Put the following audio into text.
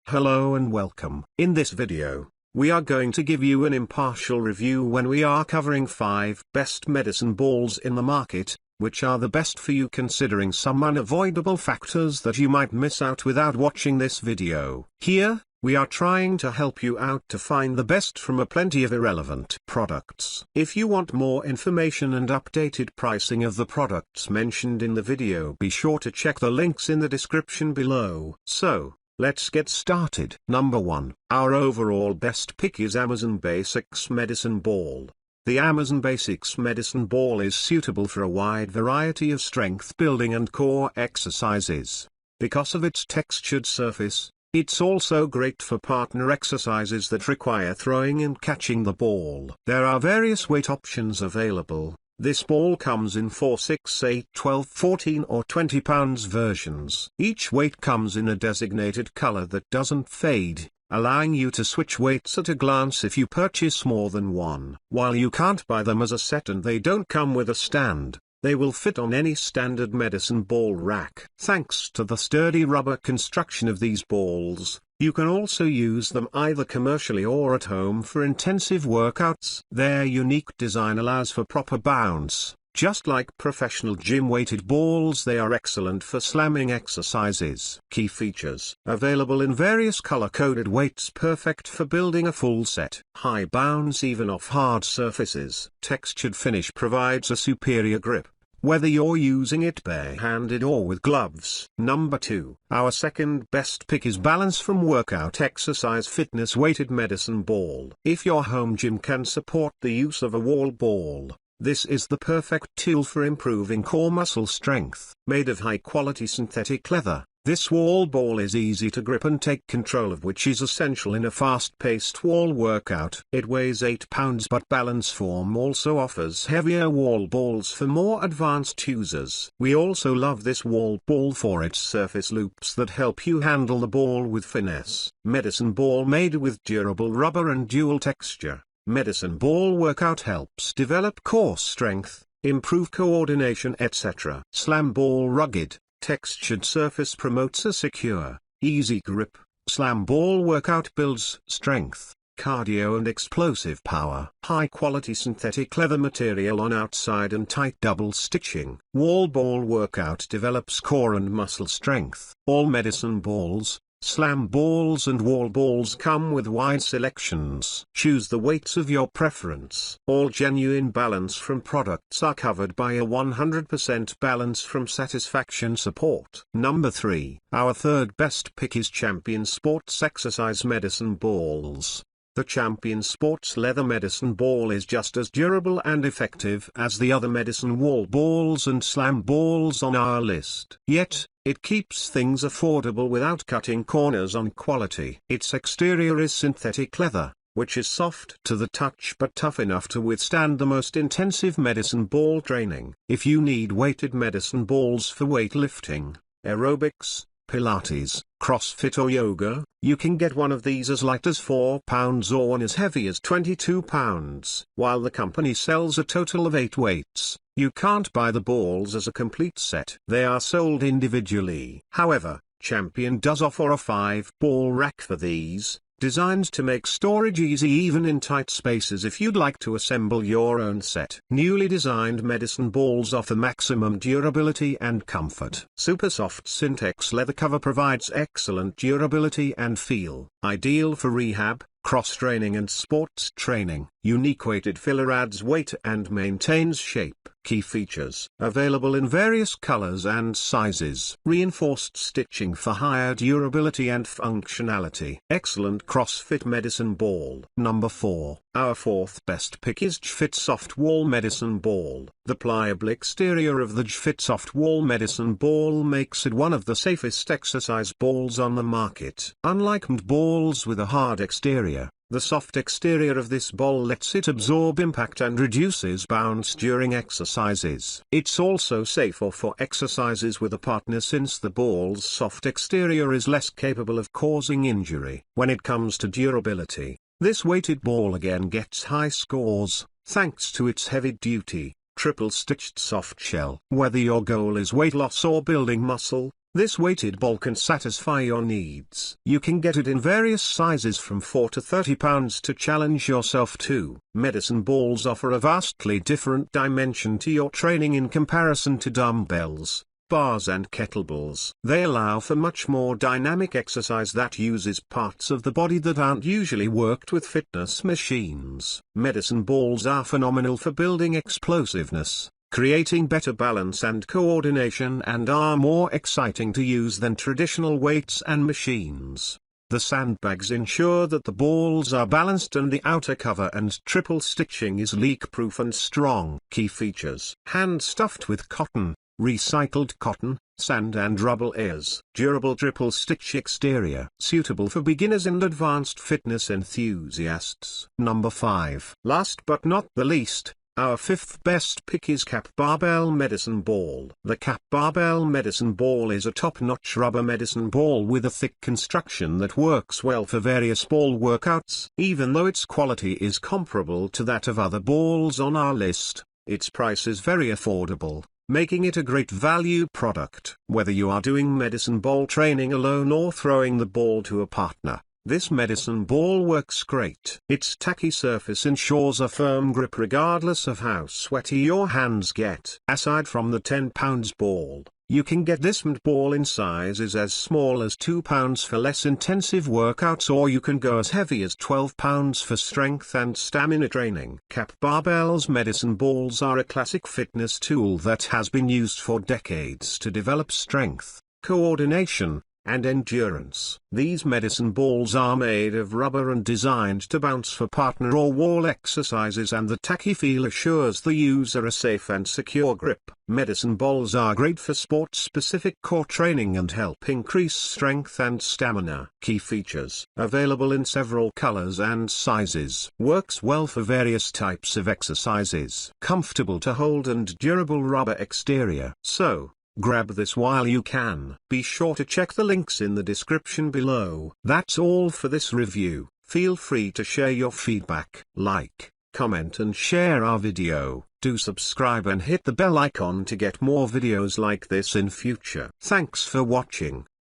Hello and welcome. In this video, we are going to give you an impartial review when we are covering 5 best medicine balls in the market, which are the best for you considering some unavoidable factors that you might miss out without watching this video. Here, we are trying to help you out to find the best from a plenty of irrelevant products. If you want more information and updated pricing of the products mentioned in the video, be sure to check the links in the description below. So, let's get started. Number 1. Our overall best pick is Amazon Basics Medicine Ball. The Amazon Basics Medicine Ball is suitable for a wide variety of strength building and core exercises. Because of its textured surface, it's also great for partner exercises that require throwing and catching the ball. There are various weight options available. This ball comes in 4, 6, 8, 12, 14 or 20 pounds versions. Each weight comes in a designated color that doesn't fade, allowing you to switch weights at a glance if you purchase more than one. While you can't buy them as a set and they don't come with a stand, they will fit on any standard medicine ball rack. Thanks to the sturdy rubber construction of these balls, you can also use them either commercially or at home for intensive workouts. Their unique design allows for proper bounce. Just like professional gym-weighted balls, they are excellent for slamming exercises. Key features: available in various color-coded weights, perfect for building a full set. High bounce even off hard surfaces. Textured finish provides a superior grip, whether you're using it bare-handed or with gloves. Number 2. Our second best pick is Balance from Workout Exercise Fitness Weighted Medicine Ball. If your home gym can support the use of a wall ball, this is the perfect tool for improving core muscle strength. Made of high-quality synthetic leather, this wall ball is easy to grip and take control of, which is essential in a fast-paced wall workout. It weighs 8 pounds, but Balance Form also offers heavier wall balls for more advanced users. We also love this wall ball for its surface loops that help you handle the ball with finesse. Medicine ball made with durable rubber and dual texture. Medicine ball workout helps develop core strength, improve coordination, etc. Slam ball rugged, textured surface promotes a secure, easy grip. Slam ball workout builds strength, cardio and explosive power. High quality synthetic leather material on outside and tight double stitching. Wall ball workout develops core and muscle strength. All medicine balls, slam balls and wall balls come with wide selections. Choose the weights of your preference. All genuine Balance from products are covered by a 100% Balance from satisfaction support. Number 3. Our third best pick is Champion Sports Exercise Medicine Balls. The Champion Sports Leather Medicine Ball is just as durable and effective as the other medicine wall balls and slam balls on our list. Yet, it keeps things affordable without cutting corners on quality. Its exterior is synthetic leather, which is soft to the touch but tough enough to withstand the most intensive medicine ball training. If you need weighted medicine balls for weightlifting, aerobics, Pilates, CrossFit or yoga, you can get one of these as light as 4 pounds or one as heavy as 22 pounds. While the company sells a total of 8 weights, you can't buy the balls as a complete set. They are sold individually. However, Champion does offer a 5-ball rack for these, designed to make storage easy even in tight spaces if you'd like to assemble your own set. Newly designed medicine balls offer maximum durability and comfort. Super soft Syntex leather cover provides excellent durability and feel, ideal for rehab, cross-training and sports training. Unique weighted filler adds weight and maintains shape. Key features: available in various colors and sizes. Reinforced stitching for higher durability and functionality. Excellent CrossFit medicine ball. Number 4. Our fourth best pick is JFit Soft Wall Medicine Ball. The pliable exterior of the JFit Soft Wall Medicine Ball makes it one of the safest exercise balls on the market. Unlike MD balls with a hard exterior, the soft exterior of this ball lets it absorb impact and reduces bounce during exercises. It's also safer for exercises with a partner since the ball's soft exterior is less capable of causing injury. When it comes to durability, this weighted ball again gets high scores, thanks to its heavy-duty, triple-stitched soft shell. Whether your goal is weight loss or building muscle, This weighted ball can satisfy your needs. You can get it in various sizes from 4 to 30 pounds to challenge yourself too. Medicine balls offer a vastly different dimension to your training in comparison to dumbbells, bars and kettlebells. They allow for much more dynamic exercise that uses parts of the body that aren't usually worked with fitness machines. Medicine balls are phenomenal for building explosiveness, creating better balance and coordination, and are more exciting to use than traditional weights and machines. The sandbags ensure that the balls are balanced and the outer cover and triple stitching is leak-proof and strong. Key features: hand-stuffed with cotton, recycled cotton, sand and rubber layers. Durable triple stitch exterior, suitable for beginners and advanced fitness enthusiasts. Number 5. Last but not the least, our fifth best pick is Cap Barbell Medicine Ball. The Cap Barbell Medicine Ball is a top-notch rubber medicine ball with a thick construction that works well for various ball workouts. Even though its quality is comparable to that of other balls on our list, its price is very affordable, making it a great value product. Whether you are doing medicine ball training alone or throwing the ball to a partner, this medicine ball works great. Its tacky surface ensures a firm grip regardless of how sweaty your hands get. Aside from the 10 pounds ball, you can get this ball in sizes as small as 2 pounds for less intensive workouts, or you can go as heavy as 12 pounds for strength and stamina training. Cap Barbell's medicine balls are a classic fitness tool that has been used for decades to develop strength, coordination, and endurance. These medicine balls are made of rubber and designed to bounce for partner or wall exercises, and the tacky feel assures the user a safe and secure grip. Medicine balls are great for sport-specific core training and help increase strength and stamina. Key features: available in several colors and sizes. Works well for various types of exercises. Comfortable to hold and durable rubber exterior. So, grab this while you can. Be sure to check the links in the description below. That's all for this review. Feel free to share your feedback. Like, comment and share our video. Do subscribe and hit the bell icon to get more videos like this in future. Thanks for watching.